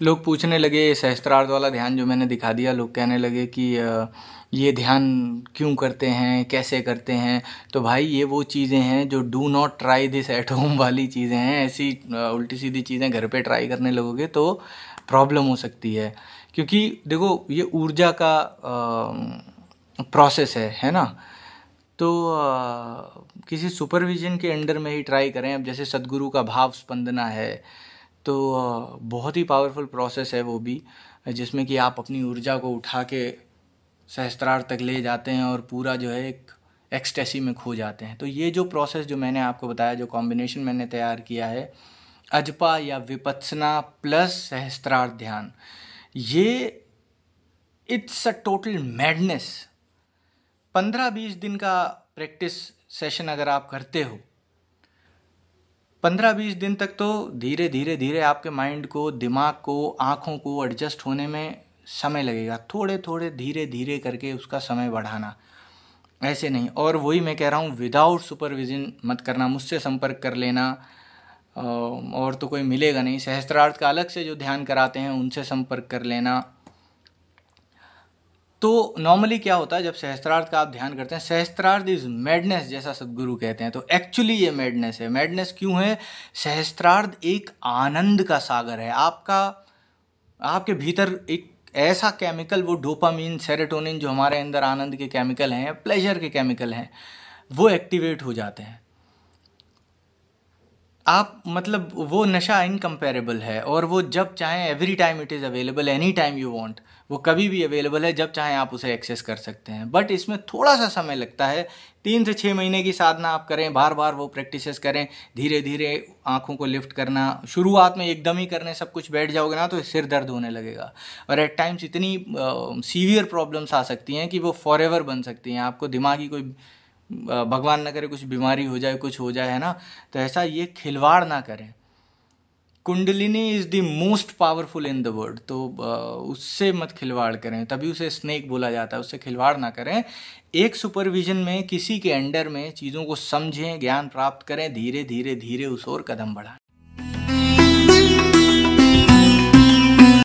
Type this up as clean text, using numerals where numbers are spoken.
लोग पूछने लगे सहस्त्रार्थ वाला ध्यान जो मैंने दिखा दिया, लोग कहने लगे कि ये ध्यान क्यों करते हैं, कैसे करते हैं। तो भाई ये वो चीज़ें हैं जो do not try this at home वाली चीज़ें हैं। ऐसी उल्टी सीधी चीज़ें घर पे ट्राई करने लगोगे तो प्रॉब्लम हो सकती है। क्योंकि देखो ये ऊर्जा का प्रोसेस है ना। तो किसी सुपरविजन के अंडर में ही ट्राई करें। अब जैसे सद्गुरु का भाव स्पंदना है, तो बहुत ही पावरफुल प्रोसेस है वो भी, जिसमें कि आप अपनी ऊर्जा को उठा के सहस्त्रार्थ तक ले जाते हैं और पूरा जो है एक एक्सटेसी में खो जाते हैं। तो ये जो प्रोसेस जो मैंने आपको बताया, जो कॉम्बिनेशन मैंने तैयार किया है, अजपा या विपत्सना प्लस सहस्त्रार्थ ध्यान, ये इट्स अ टोटल मैडनेस। 15-20 दिन का प्रैक्टिस सेशन अगर आप करते हो, 15-20 दिन तक तो धीरे धीरे धीरे आपके माइंड को, दिमाग को, आँखों को एडजस्ट होने में समय लगेगा। थोड़े थोड़े धीरे धीरे करके उसका समय बढ़ाना, ऐसे नहीं। और वही मैं कह रहा हूँ, विदाउट सुपरविजन मत करना, मुझसे संपर्क कर लेना, और तो कोई मिलेगा नहीं। सहस्त्रार्थ का अलग से जो ध्यान कराते हैं उनसे संपर्क कर लेना। तो नॉर्मली क्या होता है जब सहस्त्रार्थ का आप ध्यान करते हैं, सहस्त्रार्थ इज मैडनेस जैसा सद्गुरु कहते हैं। तो एक्चुअली ये मैडनेस है। मैडनेस क्यों है? सहस्त्रार्थ एक आनंद का सागर है। आपके भीतर एक ऐसा केमिकल, वो डोपामीन, सेरोटोनिन, जो हमारे अंदर आनंद के केमिकल हैं, प्लेजर के केमिकल हैं, वो एक्टिवेट हो जाते हैं। आप मतलब वो नशा इनकम्पेरेबल है, और वो जब चाहें, every time it is available, any time you want, वो कभी भी अवेलेबल है, जब चाहें आप उसे एक्सेस कर सकते हैं। बट इसमें थोड़ा सा समय लगता है। 3 से 6 महीने की साधना आप करें, बार बार वो प्रैक्टिसेस करें, धीरे धीरे आँखों को लिफ्ट करना। शुरुआत में एकदम ही करने सब कुछ बैठ जाओगे ना तो सिर दर्द होने लगेगा, और एट टाइम्स इतनी सीवियर प्रॉब्लम्स आ सकती हैं कि वो फॉरएवर बन सकती हैं। आपको दिमागी कोई, भगवान न करे, कुछ बीमारी हो जाए, कुछ हो जाए, है ना। तो ऐसा ये खिलवाड़ ना करें। Kundalini is the most powerful in the world, तो उससे मत खिलवाड़ करें, तभी उसे स्नेक बोला जाता है। उससे खिलवाड़ ना करें। एक सुपरविजन में, किसी के अंडर में चीज़ों को समझें, ज्ञान प्राप्त करें, धीरे धीरे धीरे उस ओर कदम बढ़ाएं।